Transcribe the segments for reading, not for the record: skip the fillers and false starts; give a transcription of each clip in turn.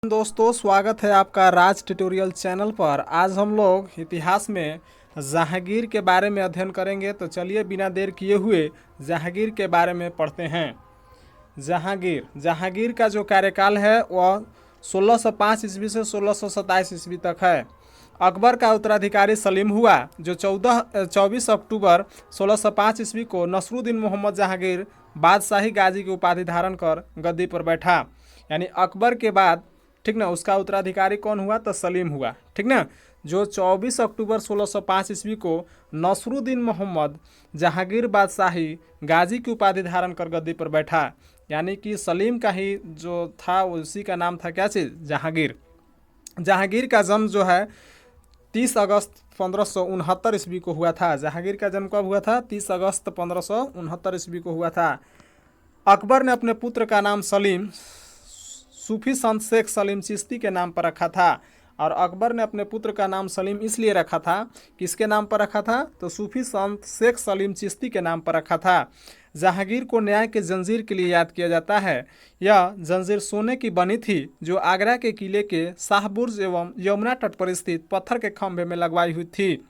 दोस्तों, स्वागत है आपका राज ट्यूटोरियल चैनल पर। आज हम लोग इतिहास में जहांगीर के बारे में अध्ययन करेंगे। तो चलिए बिना देर किए हुए जहांगीर के बारे में पढ़ते हैं। जहांगीर का जो कार्यकाल है वह 1605 ईस्वी से 1627 ईस्वी तक है। अकबर का उत्तराधिकारी सलीम हुआ, जो 24 अक्टूबर 1605 ईस्वी को नसरुद्दीन मोहम्मद जहांगीर बादशाही गाजी की उपाधि धारण कर गद्दी पर बैठा। यानी अकबर के बाद, ठीक ना, उसका उत्तराधिकारी कौन हुआ? तो सलीम हुआ, ठीक ना, जो 24 अक्टूबर 1605 ईस्वी को नसरुद्दीन मोहम्मद जहांगीर बादशाही गाजी की उपाधि धारण कर गद्दी पर बैठा। यानी कि सलीम का ही जो था उसी का नाम था क्या चीज़? जहांगीर। जहांगीर का जन्म जो है 30 अगस्त 1569 ईस्वी को हुआ था। जहांगीर का जन्म कब हुआ था? 30 अगस्त 1569 ईस्वी को हुआ था। अकबर ने अपने पुत्र का नाम सलीम सूफी संत शेख सलीम चिश्ती के नाम पर रखा था। और अकबर ने अपने पुत्र का नाम सलीम इसलिए रखा था, किसके नाम पर रखा था? तो सूफी संत शेख सलीम चिश्ती के नाम पर रखा था। जहांगीर को न्याय के जंजीर के लिए याद किया जाता है। यह जंजीर सोने की बनी थी, जो आगरा के किले के शाहबुर्ज एवं यमुना तट पर स्थित पत्थर के खंभे में लगवाई हुई थी।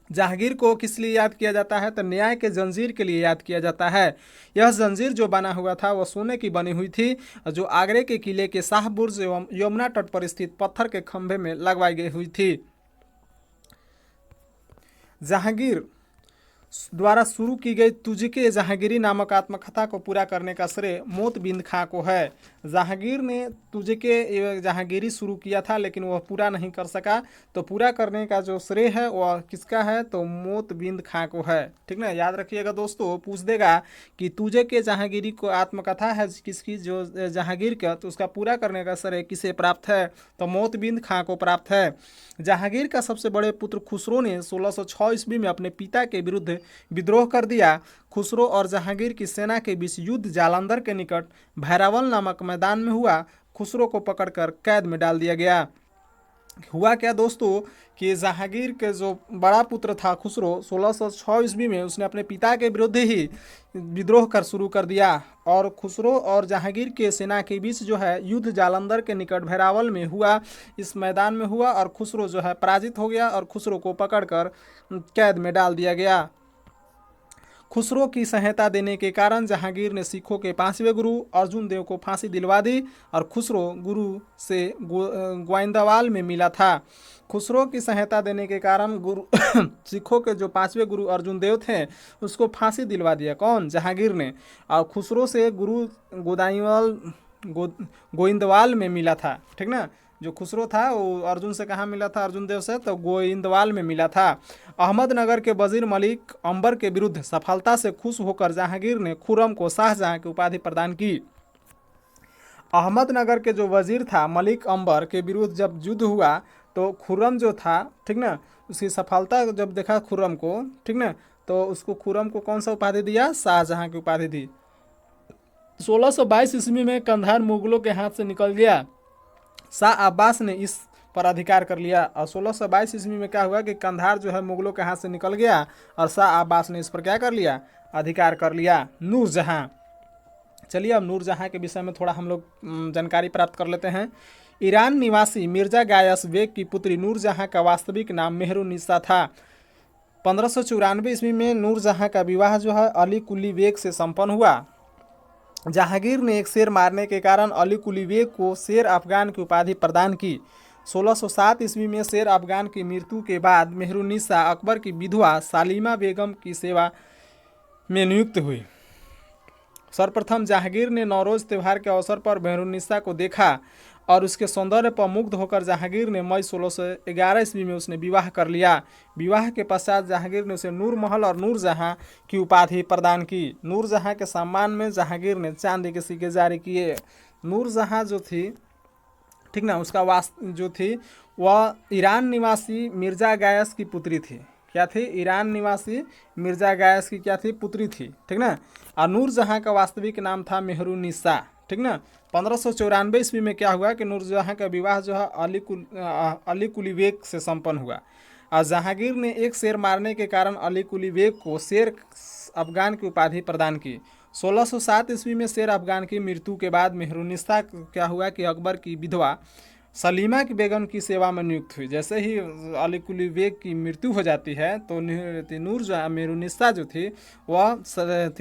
जहांगीर को किस लिए याद किया जाता है? तो न्याय के जंजीर के लिए याद किया जाता है। यह जंजीर जो बना हुआ था वह सोने की बनी हुई थी, जो आगरे के किले के शाहबुर्ज एवं यमुना तट पर स्थित पत्थर के खंभे में लगवाई गई हुई थी। जहांगीर द्वारा शुरू की गई तुझके जहांगीरी नामक आत्मकथा को पूरा करने का श्रेय मोतबिंद खां को है। जहांगीर ने तुझके जहांगीरी शुरू किया था, लेकिन वह पूरा नहीं कर सका। तो पूरा करने का जो श्रेय है वह किसका है? तो मोतबिंद खां को है, ठीक ना। याद रखिएगा दोस्तों, पूछ देगा कि तुझके जहांगीरी को आत्मकथा है किसकी, जो जहांगीर का, तो उसका पूरा करने का श्रेय किसे प्राप्त है? तो मोतबिंद खां को प्राप्त है। जहांगीर का सबसे बड़े पुत्र खुसरो ने 1606 ईस्वी में अपने पिता के विरुद्ध विद्रोह कर दिया। खुसरो और जहांगीर की सेना के बीच युद्ध जालंधर के निकट भैरावल नामक मैदान में हुआ। खुसरो को पकड़कर कैद में डाल दिया गया। हुआ क्या दोस्तों कि जहांगीर के जो बड़ा पुत्र था खुसरो, 1606 ईस्वी में उसने अपने पिता के विरुद्ध ही विद्रोह कर शुरू कर दिया। और खुसरो और जहांगीर के सेना के बीच जो है युद्ध जालंधर के निकट भैरावल में हुआ, इस मैदान में हुआ। और खुसरो जो है पराजित हो गया और खुसरो को पकड़कर कैद में डाल दिया गया। खुसरो की सहायता देने के कारण जहांगीर ने सिखों के 5वें गुरु अर्जुन देव को फांसी दिलवा दी। और खुसरो गुरु से गोविंदवाल में मिला था। खुसरो की सहायता देने के कारण गुरु सिखों के जो 5वें गुरु अर्जुन देव थे उसको फांसी दिलवा दिया। कौन? जहांगीर ने। और खुसरो से गुरु गोविंदवाल में मिला था, ठीक ना। जो खुसरो था वो अर्जुन से कहाँ मिला था? अर्जुन देव से तो गोविंदवाल में मिला था। अहमदनगर के वजीर मलिक अंबर के विरुद्ध सफलता से खुश होकर जहांगीर ने खुर्रम को शाहजहां की उपाधि प्रदान की। अहमदनगर के जो वजीर था मलिक अंबर के विरुद्ध जब युद्ध हुआ तो खुर्रम जो था, ठीक ना, उसकी सफलता जब देखा खुर्रम को, ठीक ना, तो उसको खुर्रम को कौन सा उपाधि दिया? शाहजहां की उपाधि दी। 1622 ईस्वी में कंधार मुगलों के हाथ से निकल गया। शाह अब्बास ने इस पर अधिकार कर लिया। और 1622 ईस्वी में क्या हुआ कि कंधार जो है मुगलों के हाथ से निकल गया और शाह अब्बास ने इस पर क्या कर लिया? अधिकार कर लिया। नूरजहां। चलिए अब नूरजहां के विषय में थोड़ा हम लोग जानकारी प्राप्त कर लेते हैं। ईरान निवासी मिर्जा गायस बेग की पुत्री नूरजहां का वास्तविक नाम मेहरुन्निसा था। 1594 ईस्वी में नूरजहां का विवाह जो है अली कुली बेग से संपन्न हुआ। जहांगीर ने एक शेर मारने के कारण अली कुली बेग को शेर अफगान की उपाधि प्रदान की। 1607 ईस्वी में शेर अफगान की मृत्यु के बाद मेहरुन्निसा अकबर की विधवा सालिमा बेगम की सेवा में नियुक्त हुई। सर्वप्रथम जहांगीर ने नौरोज त्यौहार के अवसर पर मेहरुन्निसा को देखा और उसके सौंदर्य पर मुग्ध होकर जहांगीर ने मई 1611 ईस्वी में उसने विवाह कर लिया। विवाह के पश्चात जहांगीर ने उसे नूर महल और नूरजहां की उपाधि प्रदान की। नूरजहां के सम्मान में जहांगीर ने चांदी के सिक्के जारी किए। नूरजहां जो थी, ठीक ना, उसका जो थी वह ईरान निवासी मिर्जा गायस की पुत्री थी। क्या थी? ईरान निवासी मिर्जा गायस की क्या थी? पुत्री थी, ठीक ना। और नूरजहां का वास्तविक नाम था मेहरुन्निसा, ठीक ना। 1594 ईस्वी में क्या हुआ कि नूरजहां का विवाह जो है अली कुली बेग से संपन्न हुआ। और जहांगीर ने एक शेर मारने के कारण अली कुली बेग को शेर अफगान की उपाधि प्रदान की। 1607 ईस्वी में शेर अफगान की मृत्यु के बाद मेहरुन्निसा क्या हुआ कि अकबर की विधवा सलीमा की बेगम की सेवा में नियुक्त हुई। जैसे ही अली कुली बेग की मृत्यु हो जाती है तो नूर जो मेहरुन्निसा जो थी वह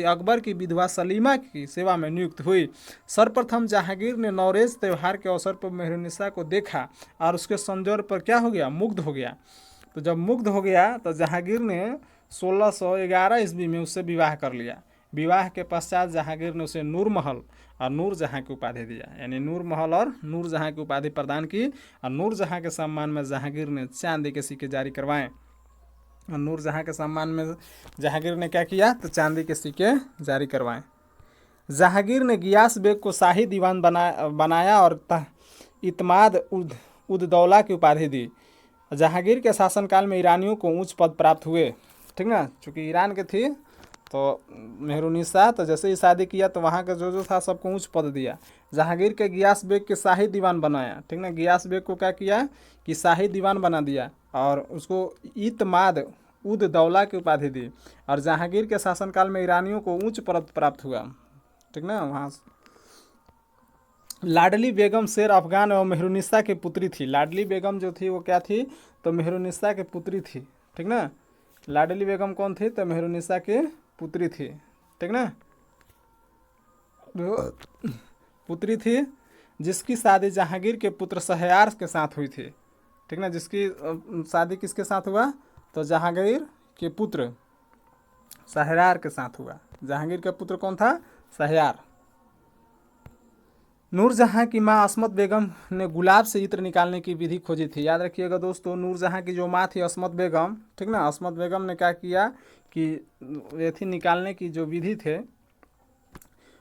अकबर की विधवा सलीमा की सेवा में नियुक्त हुई। सर्वप्रथम जहांगीर ने नौरेज त्यौहार के अवसर पर मेहरुन्निसा को देखा और उसके सौंदर्य पर क्या हो गया, मुग्ध हो गया। तो जब मुग्ध हो गया तो जहांगीर ने 1611 ईस्वी में उससे विवाह कर लिया। विवाह के पश्चात जहांगीर ने उसे नूर महल और नूर जहां की उपाधि दिया, यानी नूर महल और नूर जहां की उपाधि प्रदान की। और नूर जहां के सम्मान में जहांगीर ने चांदी के सिक्के जारी करवाए। और नूर जहां के सम्मान में जहांगीर ने क्या किया, तो चांदी के सिक्के जारी करवाए। जहांगीर ने गियास बेग को शाही दीवान बनाया और इतमाद उद दौला की उपाधि दी। जहांगीर के शासनकाल में ईरानियों को उच्च पद प्राप्त हुए, ठीक ना, चूँकि ईरान के थी तो मेहरुन्निसा, तो जैसे ही शादी किया तो वहाँ का जो था सबको उच्च पद दिया। जहांगीर के गियास बेग के शाही दीवान बनाया, ठीक ना, गियास बेग को क्या किया कि शाही दीवान बना दिया और उसको इतमाद उद दौला की उपाधि दी। और जहांगीर के शासनकाल में ईरानियों को उच्च पद प्राप्त हुआ, ठीक ना। वहाँ लाडली बेगम शेर अफगान और मेहरुन्निसा की पुत्री थी। लाडली बेगम जो थी वो क्या थी, तो मेहरुन्निसा की पुत्री थी, ठीक ना। लाडली बेगम कौन थी, तो मेहरुन्निसा की पुत्री थी, ठीक ना, पुत्री थी, जिसकी शादी जहांगीर के पुत्र शहरयार के साथ हुई थी, ठीक ना। जिसकी शादी किसके साथ हुआ, तो जहांगीर के पुत्र शहरयार के साथ हुआ। जहांगीर का पुत्र कौन था, शहरयार। नूरजहां की माँ अस्मत बेगम ने गुलाब से इत्र निकालने की विधि खोजी थी। याद रखिएगा दोस्तों, नूरजहां की जो माँ थी अस्मत बेगम, ठीक ना, अस्मत बेगम ने क्या किया कि ये थी निकालने की जो विधि थे,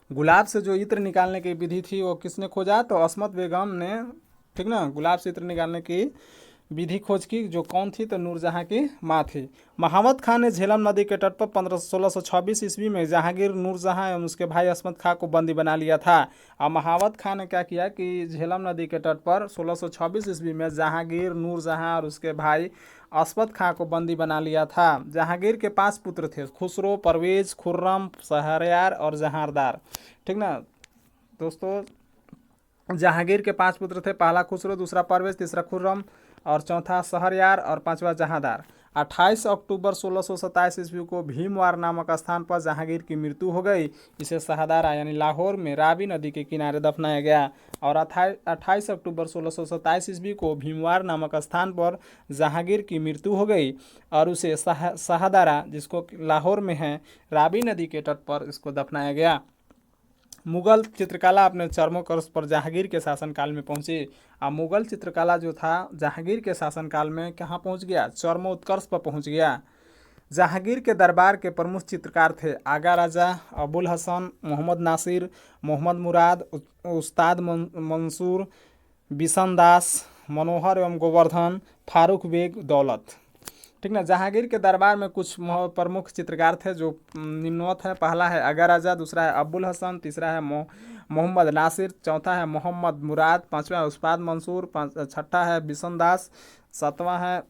गुलाब से जो इत्र निकालने की विधि थी वो किसने खोजा, तो अस्मत बेगम ने, ठीक ना, गुलाब से इत्र निकालने की विधि खोज की, जो कौन थी, तो नूरजहां की माँ थी। महावत खान ने झेलम नदी के तट पर 1626 ईस्वी में जहांगीर, नूरजहां एवं उसके भाई अस्मत खां को बंदी बना लिया था। और महावत खान ने क्या किया कि झेलम नदी के तट पर 1626 ईस्वी में जहांगीर, नूरजहां और उसके भाई अस्मत खां को बंदी बना लिया था। जहांगीर के 5 पुत्र थे, खुसरो, परवेज, खुर्रम, शहरयार और जहांदार, ठीक ना। दोस्तों जहांगीर के 5 पुत्र थे, पहला खुसरो, दूसरा परवेज, तीसरा खुर्रम और चौथा शहरयार और पांचवा जहांदार। 28 अक्टूबर 1627 ईस्वी को भीमवार नामक स्थान पर जहांगीर की मृत्यु हो गई। इसे शहदारा यानी लाहौर में रावी नदी के किनारे दफनाया गया। और 28 अक्टूबर 1627 ईस्वी को भीमवार नामक स्थान पर जहांगीर की मृत्यु हो गई और उसे शहदारा, जिसको लाहौर में है, रावी नदी के तट पर इसको दफनाया गया। मुगल चित्रकला अपने चरमोत्कर्ष पर जहांगीर के शासनकाल में पहुंची। और मुगल चित्रकला जो था जहांगीर के शासनकाल में कहाँ पहुंच गया, चरमोत्कर्ष पर पहुंच गया। जहांगीर के दरबार के प्रमुख चित्रकार थे आगा राजा, अबुल हसन, मोहम्मद नासिर, मोहम्मद मुराद, उस्ताद मंसूर, बिशन दास, मनोहर एवं गोवर्धन, फारूक बेग, दौलत, ठीक ना। जहांगीर के दरबार में कुछ प्रमुख चित्रकार थे जो निम्नवत है। पहला है आगा राजा, दूसरा है अबुल हसन, तीसरा है मोहम्मद नासिर, चौथा है मोहम्मद मुराद, पांचवा है उस्ताद मंसूर, छठा है बिशन दास, सातवां है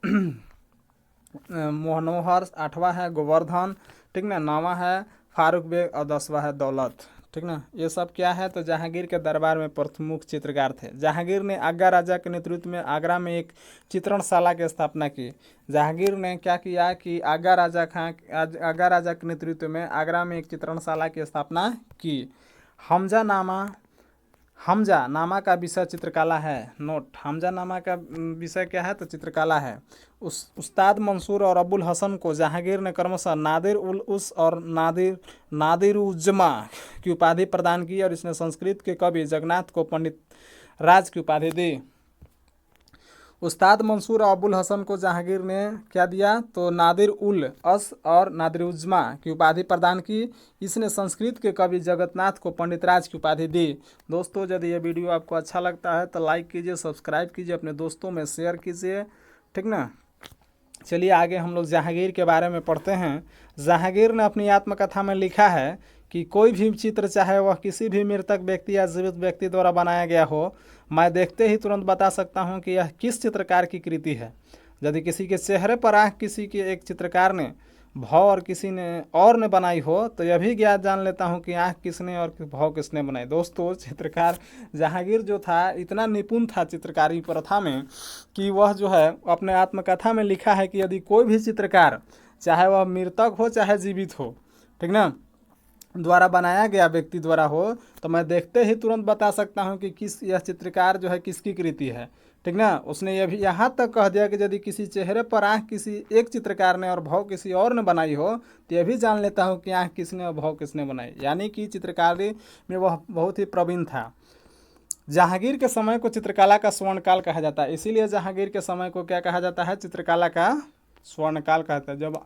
मनोहर, आठवां है गोवर्धन, ठीक ना, नौवां है फारूक बेग और 10वां है दौलत, ठीक ना। ये सब क्या है, तो जहांगीर के दरबार में प्रमुख चित्रकार थे। जहांगीर ने आगा राजा के नेतृत्व में आगरा में एक चित्रणशाला की स्थापना की। जहांगीर ने क्या किया कि आगा राजा के नेतृत्व में आगरा में एक चित्रणशाला की स्थापना की। हमजा नामा का विषय चित्रकला है। नोट, हमजा नामा का विषय क्या है, तो चित्रकला है। उस्ताद मंसूर और अबुल हसन को जहांगीर ने क्रमशः नादिर उल उस और नादिर उज्जमा की उपाधि प्रदान की और इसने संस्कृत के कवि जगन्नाथ को पंडित राज की उपाधि दी। उस्ताद मंसूर और अबुल हसन को जहांगीर ने क्या दिया, तो नादिर उल अस और नादिर उज्जमा की उपाधि प्रदान की। इसने संस्कृत के कवि जगन्नाथ को पंडित राज की उपाधि दी। दोस्तों यदि ये वीडियो आपको अच्छा लगता है तो लाइक कीजिए, सब्सक्राइब कीजिए, अपने दोस्तों में शेयर कीजिए, ठीक ना। चलिए आगे हम लोग जहांगीर के बारे में पढ़ते हैं। जहांगीर ने अपनी आत्मकथा में लिखा है कि कोई भी चित्र, चाहे वह किसी भी मृतक व्यक्ति या जीवित व्यक्ति द्वारा बनाया गया हो, मैं देखते ही तुरंत बता सकता हूं कि यह किस चित्रकार की कृति है। यदि किसी के चेहरे पर आंख किसी के एक चित्रकार ने भाव और किसी ने और ने बनाई हो तो यह भी ज्ञात जान लेता हूँ कि आँख किसने और भाव किसने बनाई। दोस्तों, चित्रकार जहांगीर जो था इतना निपुण था चित्रकारी प्रथा में कि वह जो है अपने आत्मकथा में लिखा है कि यदि कोई भी चित्रकार, चाहे वह मृतक हो चाहे जीवित हो, ठीक ना, द्वारा बनाया गया व्यक्ति द्वारा हो, तो मैं देखते ही तुरंत बता सकता हूँ कि किस यह चित्रकार जो है किसकी कृति है, ठीक ना। उसने यह भी यहाँ तक कह दिया कि यदि किसी चेहरे पर आँख किसी एक चित्रकार ने और भाव किसी और ने बनाई हो तो यह भी जान लेता हूँ कि आँख किसने और भाव किसने बनाई। यानी कि चित्रकारी में वह बहुत ही प्रवीण था। जहांगीर के समय को चित्रकला का स्वर्णकाल कहा जाता है। इसीलिए जहांगीर के समय को क्या कहा जाता है? चित्रकला का स्वर्णकाल कहता है। जब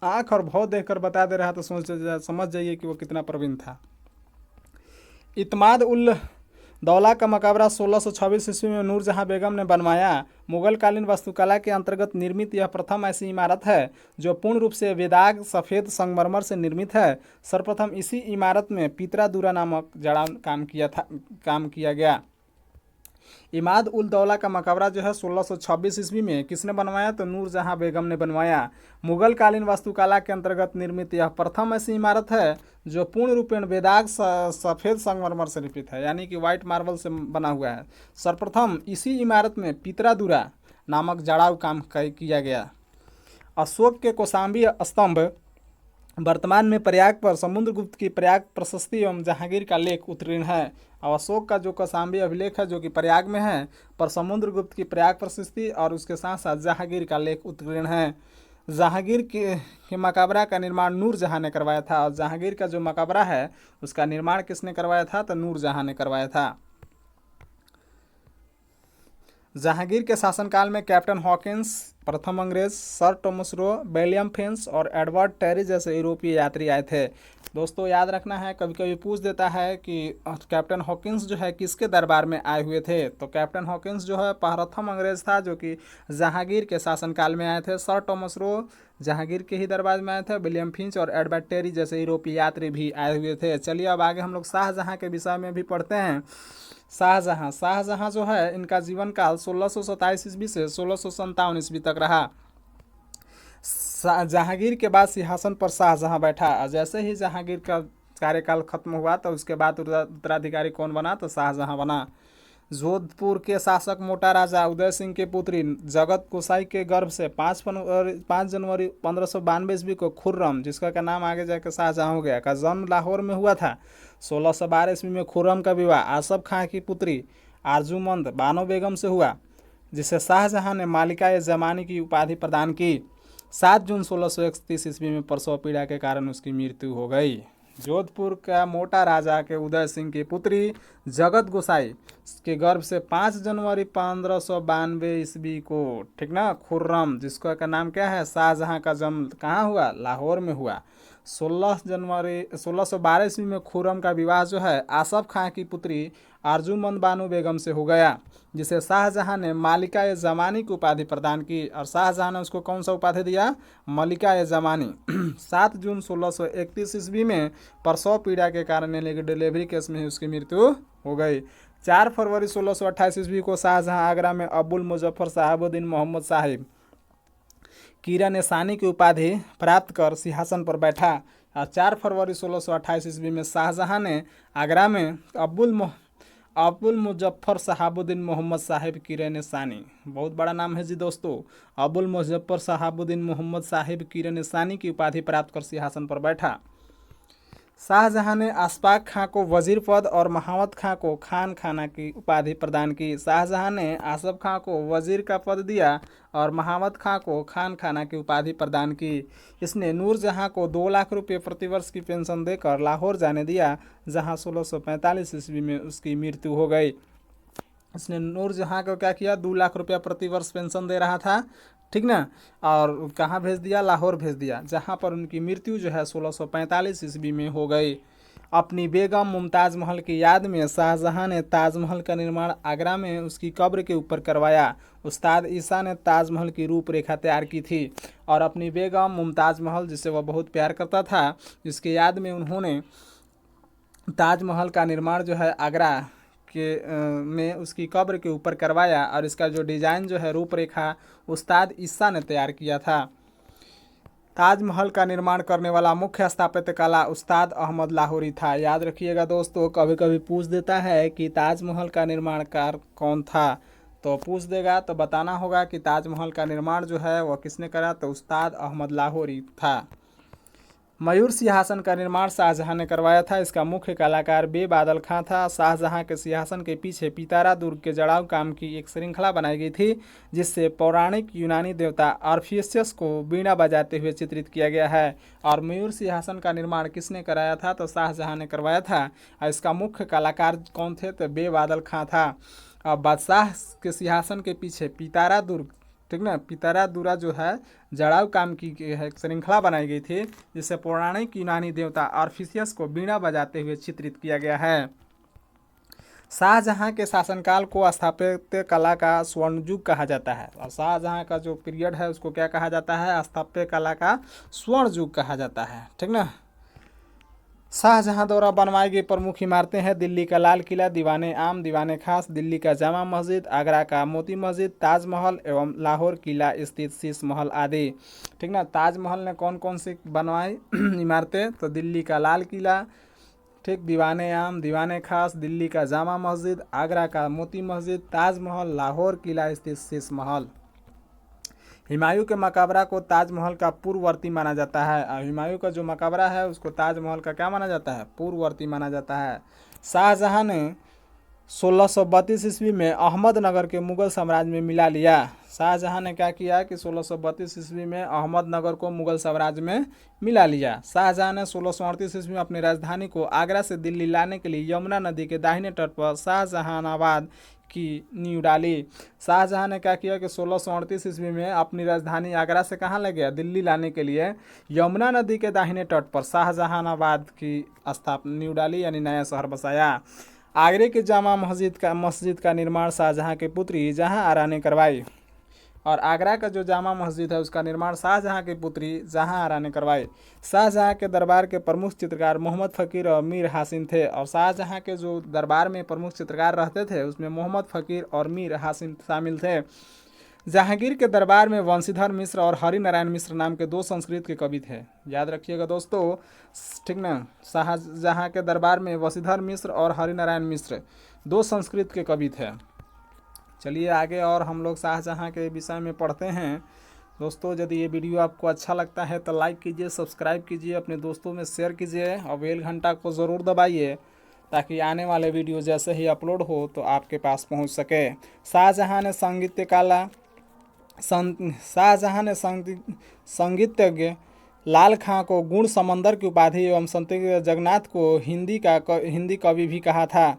आँख और भाव देखकर बता दे रहा तो समझ जाइए कि वो कितना प्रवीण था। इत्माद उल दौला का मकबरा 1626 ईस्वी में नूरजहां बेगम ने बनवाया। मुगल कालीन वास्तुकला के अंतर्गत निर्मित यह प्रथम ऐसी इमारत है जो पूर्ण रूप से वेदाग सफ़ेद संगमरमर से निर्मित है। सर्वप्रथम इसी इमारत में पीतरा-दूरा नामक जड़ा काम किया गया। इमाद उल दौला का मकबरा जो है 1626 ईस्वी में किसने बनवाया? तो नूरजहां बेगम ने बनवाया। मुगल कालीन वास्तुकला के अंतर्गत निर्मित यह प्रथम ऐसी इमारत है जो पूर्ण रूपेण वेदाग सफ़ेद संगमरमर से निर्मित है, यानी कि वाइट मार्बल से बना हुआ है। सर्वप्रथम इसी इमारत में पीतरा-दूरा नामक जड़ाऊ काम किया गया। अशोक के कौशाम्बी स्तंभ वर्तमान में प्रयाग पर समुद्रगुप्त की प्रयाग प्रशस्ति एवं जहांगीर का लेख उत्कीर्ण है। और अशोक का जो कौशाम्बी अभिलेख है जो कि प्रयाग में है, पर समुद्रगुप्त की प्रयाग प्रशस्ति और उसके साथ साथ जहांगीर का लेख उत्कीर्ण है। जहांगीर के मकबरा का निर्माण नूरजहां ने करवाया था। और जहांगीर का जो मकबरा है उसका निर्माण किसने करवाया था? तो नूरजहां ने करवाया था। जहांगीर के शासनकाल में कैप्टन हॉकिंस, प्रथम अंग्रेज, sir Thomas Roe, William Finch और एडवर्ड टेरी जैसे यूरोपीय यात्री आए थे। दोस्तों, याद रखना है, कभी कभी पूछ देता है कि कैप्टन हॉकिंस जो है किसके दरबार में आए हुए थे। तो कैप्टन हॉकिंस जो है प्रथम अंग्रेज था जो कि जहांगीर के शासनकाल में आए थे। सर टॉमस रो जहांगीर के ही दरबार में आए थे। विलियम फिंच और एडवर्ड टेरी जैसे यूरोपीय यात्री भी आए हुए थे। चलिए अब आगे हम लोग शाहजहां के विषय में भी पढ़ते हैं। शाहजहां जो है इनका जीवन काल 1627 ईस्वी से 1657 ईस्वी तक रहा। जहांगीर के बाद सिंहासन पर शाहजहां बैठा। और जैसे ही जहांगीर का कार्यकाल खत्म हुआ तो उसके बाद उत्तराधिकारी कौन बना? तो शाहजहां बना। जोधपुर के शासक मोटा राजा उदय सिंह के पुत्री जगत गोसाई के गर्भ से 5 जनवरी 1592 ईस्वी को खुर्रम, जिसका का नाम आगे जाकर शाहजहां हो गया, का जन्म लाहौर में हुआ था। 1612 ईस्वी में खुर्रम का विवाह आसफ खां की पुत्री आरजूमंद बानो बेगम से हुआ, जिसे शाहजहां ने मालिका-ए-ज़मानी की उपाधि प्रदान की। 7 जून 1631 ईस्वी में प्रसव पीड़ा के कारण उसकी मृत्यु हो गई। जोधपुर का मोटा राजा के उदय सिंह की पुत्री जगत गोसाई के गर्भ से 5 जनवरी 1592 ईस्वी को, ठीक ना, खुर्रम, जिसका का नाम क्या है? शाहजहां का जन्म कहाँ हुआ? लाहौर में हुआ। 16 जनवरी 1612 ईस्वी में खुर्रम का विवाह जो है आसफ खां की पुत्री आरजूमंद बानो बेगम से हो गया, जिसे शाहजहां ने मालिका-ए-ज़मानी की उपाधि प्रदान की। और शाहजहां ने उसको कौन सा उपाधि दिया? मलिका-ए-ज़मानी। 7 जून 1631 ईस्वी में प्रसव पीड़ा के कारण यानी कि डिलीवरी केस में उसकी मृत्यु हो गई। 4 फरवरी 1628 ईस्वी को शाहजहां आगरा में अबुल मुजफ्फर साहबुद्दीन मोहम्मद साहिब कीरा-ए-सानी की उपाधि प्राप्त कर सिंहासन पर बैठा। और 4 फरवरी 1628 ईस्वी में शाहजहां ने आगरा में अबुल मुजफ्फर साहबुद्दीन मोहम्मद साहिब कीरा-ए-सानी, बहुत बड़ा नाम है जी दोस्तों, अबुल मुजफ्फर साहबुद्दीन मोहम्मद साहिब कीरा-ए-सानी की उपाधि प्राप्त कर सिंहासन पर बैठा। शाहजहां ने आसफाक खां को वजीर पद और महावत खां को खान खाना की उपाधि प्रदान की। शाहजहां ने आसफ खां को वजीर का पद दिया और महावत खां को खान खाना की उपाधि प्रदान की। इसने नूरजहां को 2 लाख रुपये प्रतिवर्ष की पेंशन देकर लाहौर जाने दिया, जहां 1645 ईस्वी में उसकी मृत्यु हो गई। इसने नूरजहां को क्या किया? 2 लाख रुपया प्रतिवर्ष पेंशन दे रहा था, ठीक ना, और कहाँ भेज दिया? लाहौर भेज दिया, जहाँ पर उनकी मृत्यु जो है 1645 ईस्वी में हो गई। अपनी बेगम मुमताज़ महल की याद में शाहजहां ने ताजमहल का निर्माण आगरा में उसकी कब्र के ऊपर करवाया। उस्ताद ईसा ने ताजमहल की रूपरेखा तैयार की थी और अपनी बेगम मुमताज़ महल, जिसे वह बहुत प्यार करता था, जिसकी याद में उन्होंने ताजमहल का निर्माण जो है आगरा में उसकी कब्र के ऊपर करवाया। और इसका जो डिज़ाइन जो है रूपरेखा उस्ताद ईसा ने तैयार किया था। ताजमहल का निर्माण करने वाला मुख्य स्थापत्य कला उस्ताद अहमद लाहौरी था। याद रखिएगा दोस्तों, कभी कभी पूछ देता है कि ताजमहल का निर्माणकार कौन था, तो पूछ देगा तो बताना होगा कि ताजमहल का निर्माण जो है वह किसने करा, तो उस्ताद अहमद लाहौरी था। मयूर सिंहासन का निर्माण शाहजहां ने करवाया था। इसका मुख्य कलाकार बेबादल खां था। शाहजहां के सिंहासन के पीछे पितारा दुर्ग के जड़ाऊ काम की एक श्रृंखला बनाई गई थी, जिससे पौराणिक यूनानी देवता ऑर्फियस को वीणा बजाते हुए चित्रित किया गया है। और मयूर सिंहासन का निर्माण किसने कराया था, तो शाहजहां ने करवाया था। और इसका मुख्य कलाकार कौन थे, तो बेबादल खां था। और बादशाह के सिंहासन के पीछे पितारा दुर्ग, ठीक ना, पितारा दुरा जो है जड़ाऊ काम की है श्रृंखला बनाई गई थी, जिससे पौराणिक यूनानी देवता ऑर्फियस को बीणा बजाते हुए चित्रित किया गया है। शाहजहां के शासनकाल को स्थापत्य कला का स्वर्ण युग कहा जाता है। और शाहजहां का जो पीरियड है उसको क्या कहा जाता है, स्थापत्य कला का स्वर्ण युग कहा जाता है, ठीक ना। शाहजहां द्वारा बनवाई गई प्रमुख इमारतें हैं दिल्ली का लाल किला, दीवाने आम, दीवाने खास, दिल्ली का जामा मस्जिद, आगरा का मोती मस्जिद, ताजमहल एवं लाहौर किला स्थित शीश महल आदि, ठीक ना। ताजमहल ने कौन कौन सी बनवाई इमारतें, तो दिल्ली का लाल किला, ठीक, दीवाने आम, दीवाने खास, दिल्ली का जामा मस्जिद, आगरा का मोती मस्जिद, ताजमहल, लाहौर किला स्थित शीश महल। हुमायूं के मकबरा को ताजमहल का पूर्ववर्ती माना जाता है। और हुमायूं का जो मकबरा है उसको ताजमहल का क्या माना जाता है, पूर्ववर्ती माना जाता है। शाहजहां ने 1632 ईस्वी में अहमदनगर के मुगल साम्राज्य में मिला लिया। शाहजहां ने क्या किया कि 1632 ईस्वी में अहमदनगर को मुगल साम्राज्य में मिला लिया। शाहजहां ने 1638 ईस्वी में अपनी राजधानी को आगरा से दिल्ली लाने के लिए यमुना नदी के दाहिने तट पर शाहजहानाबाद की नींव डाली। शाहजहां ने क्या किया कि 1638 ईस्वी में अपनी राजधानी आगरा से कहाँ ले गया, दिल्ली लाने के लिए यमुना नदी के दाहिने तट पर शाहजहानाबाद की स्थापना नींव डाली, यानी नया शहर बसाया। आगरे के जामा मस्जिद का निर्माण शाहजहां के पुत्री जहां आरा ने करवाई। और आगरा का जो जामा मस्जिद है उसका निर्माण शाहजहां की पुत्री जहां आरा ने करवाई। शाहजहां के दरबार के प्रमुख चित्रकार मोहम्मद फ़कीर और मीर हासिन थे। और शाहजहां के जो दरबार में प्रमुख चित्रकार रहते थे उसमें मोहम्मद फ़कीर और मीर हासिन शामिल थे। जहांगीर के दरबार में वंशीधर मिश्र और हरिनारायण मिश्र नाम के दो संस्कृत के कवि थे। याद रखिएगा दोस्तों, ठीक ना। शाहजहां के दरबार में वंशीधर मिश्र और हरिनारायण मिश्र दो संस्कृत के कवि थे। चलिए आगे और हम लोग शाहजहां के विषय में पढ़ते हैं। दोस्तों, यदि ये वीडियो आपको अच्छा लगता है तो लाइक कीजिए, सब्सक्राइब कीजिए, अपने दोस्तों में शेयर कीजिए और बेल घंटा को ज़रूर दबाइए ताकि आने वाले वीडियो जैसे ही अपलोड हो तो आपके पास पहुंच सके। शाहजहां ने संगीतज्ञ लाल खां को गुण समंदर की उपाधि एवं संत जगन्नाथ को हिंदी कवि भी कहा था,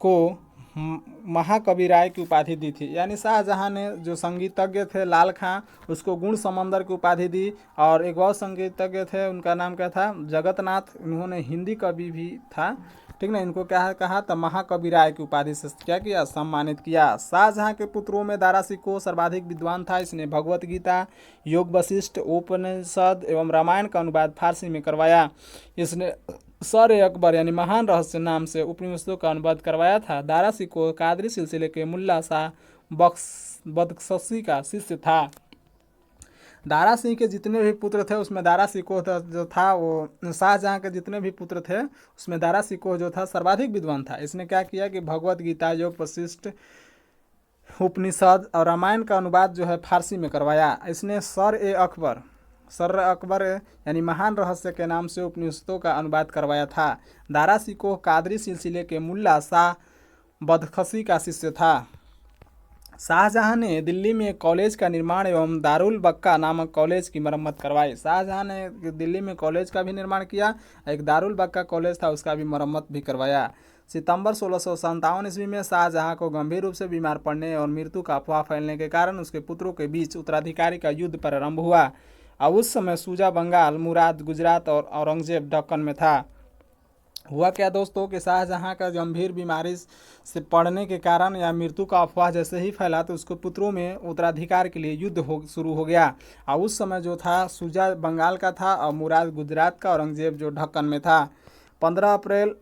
को महाकवि राय की उपाधि दी थी। यानी शाहजहां ने जो संगीतज्ञ थे लाल खां, उसको गुण समंदर की उपाधि दी। और एक और संगीतज्ञ थे, उनका नाम क्या था, जगन्नाथ, इन्होंने हिंदी कवि भी था, ठीक ना। इनको क्या कहा, तो महाकवि राय की उपाधि से क्या किया, सम्मानित किया। शाहजहां के पुत्रों में दारा शिकोह सर्वाधिक विद्वान था। इसने भगवत गीता, योग वशिष्ठ, उपनिषद एवं रामायण का अनुवाद फारसी में करवाया। इसने सर-ए-अकबर यानी महान रहस्य नाम से उपनिषदों का अनुवाद करवाया था। दारा शिकोह कादरी सिलसिले के मुल्ला शाह बख्शी का शिष्य था। दारा सिंह के जितने भी पुत्र थे उसमें दारा शिकोह जो था वो शाहजहां के जितने भी पुत्र थे उसमें दारा शिकोह जो था सर्वाधिक विद्वान था। इसने क्या किया कि भगवत गीता, योग वशिष्ठ, उपनिषद और रामायण का अनुवाद जो है फारसी में करवाया। इसने सर-ए-अकबर यानी महान रहस्य के नाम से उपनिषदों का अनुवाद करवाया था। दारा शिकोह कादरी सिलसिले के मुल्ला शाह बख्शी का शिष्य था। शाहजहां ने दिल्ली में एक कॉलेज का निर्माण एवं दारुल बक्का नामक कॉलेज की मरम्मत करवाई। शाहजहां ने दिल्ली में कॉलेज का भी निर्माण किया, एक दारुल बक्का कॉलेज था उसका भी मरम्मत भी करवाया। सितंबर 1657 ईस्वी में शाहजहां को गंभीर रूप से बीमार पड़ने और मृत्यु का अफवाह फैलने के कारण उसके पुत्रों के बीच उत्तराधिकारी का युद्ध प्रारंभ हुआ। और उस समय सूजा बंगाल, मुराद गुजरात और औरंगजेब दक्कन में था। हुआ क्या दोस्तों कि शाहजहां का गंभीर बीमारी से पड़ने के कारण या मृत्यु का अफवाह जैसे ही फैला तो उसके पुत्रों में उत्तराधिकार के लिए युद्ध शुरू हो गया। और उस समय जो था सूजा बंगाल का था और मुराद गुजरात का, औरंगजेब जो दक्कन में था। 15 अप्रैल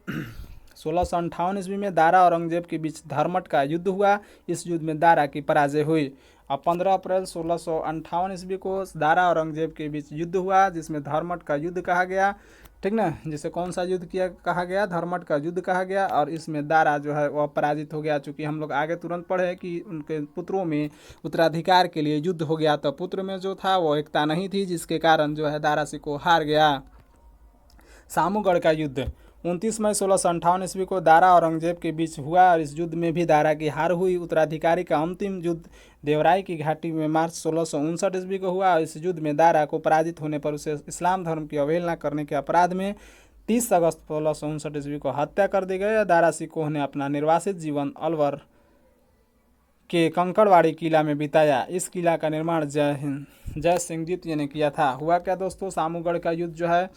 1658 ईस्वी में दारा और औरंगजेब के बीच धर्मट का युद्ध हुआ। इस युद्ध में दारा की पराजय हुई। अब 15 अप्रैल 1658 ईस्वी को दारा और औरंगजेब के बीच युद्ध हुआ, जिसमें धर्मट का युद्ध कहा गया, ठीक ना। जिसे कौन सा युद्ध किया कहा गया, धर्मट का युद्ध कहा गया। और इसमें दारा जो है वह पराजित हो गया। चूँकि हम लोग आगे तुरंत पढ़े कि उनके पुत्रों में उत्तराधिकार के लिए युद्ध हो गया, तो पुत्र में जो था वो एकता नहीं थी, जिसके कारण जो है दारा सिकोह हार गया। सामूगढ़ का युद्ध 29 मई 1658 ईस्वी को दारा और औरंगजेब के बीच हुआ और इस युद्ध में भी दारा की हार हुई। उत्तराधिकारी का अंतिम युद्ध देवराई की घाटी में मार्च 1659 ईस्वी को हुआ। इस युद्ध में दारा को पराजित होने पर उसे इस्लाम धर्म की अवहेलना करने के अपराध में 30 अगस्त 1659 ईस्वी को हत्या कर दी गई। दारा सिकोह ने अपना निर्वासित जीवन अलवर के कंकड़वाड़ी किला में बिताया। इस किला का निर्माण जय सिंह जी ने किया था। हुआ क्या दोस्तों, सामूगढ़ का युद्ध जो है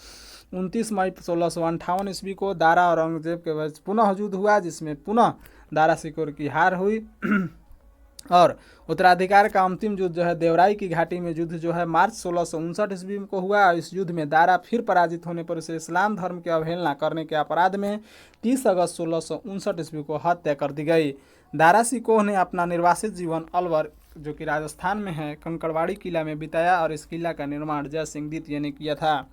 29 मई 1658 ईस्वी को दारा और औरंगजेब के बीच पुनः युद्ध हुआ, जिसमें पुनः दारा सिकोह की हार हुई। और उत्तराधिकार का अंतिम युद्ध जो है देवराई की घाटी में युद्ध जो है मार्च 1659 ईस्वी को हुआ। इस युद्ध में दारा फिर पराजित होने पर उसे इस्लाम धर्म की अवहेलना करने के अपराध में 30 अगस्त 1659 ईस्वी को हत्या कर दी गई। दारा सिकोह ने अपना निर्वासित जीवन अलवर, जो कि राजस्थान में है, कंकड़वाड़ी किला में बिताया और इस किला का निर्माण जय सिंह जी ने किया था।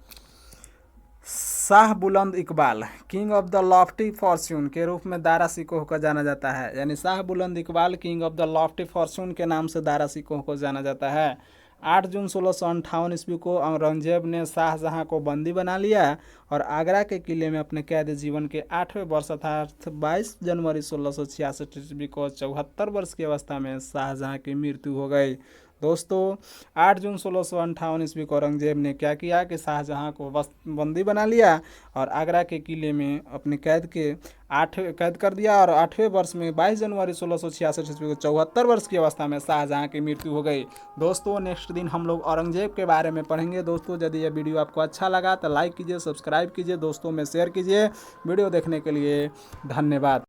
शाह बुलंद Iqbal king of the Lofty Fortune के रूप में दारा सिकोह को जाना जाता है। यानी शाह बुलंद Iqbal king of the Lofty Fortune के नाम से दारा सिकोह को जाना जाता है। 8 जून 1658 ईस्वी को औरंगजेब ने शाहजहां को बंदी बना लिया और आगरा के किले में अपने कैद जीवन के 8वें वर्ष अर्थात 22 जनवरी 1666 ईस्वी को 74 वर्ष की अवस्था में शाहजहां की मृत्यु हो गई। दोस्तों 8 जून 1658 ईस्वी को औरंगजेब ने क्या किया कि शाहजहां को बंदी बना लिया और आगरा के किले में अपने कैद कर दिया और 8वें वर्ष में 22 जनवरी 1666 ईस्वी को 74 वर्ष की अवस्था में शाहजहां की मृत्यु हो गई। दोस्तों नेक्स्ट दिन हम लोग औरंगजेब के बारे में पढ़ेंगे। दोस्तों यदि यह वीडियो आपको अच्छा लगा तो लाइक कीजिए, सब्सक्राइब कीजिए, दोस्तों में शेयर कीजिए। वीडियो देखने के लिए धन्यवाद।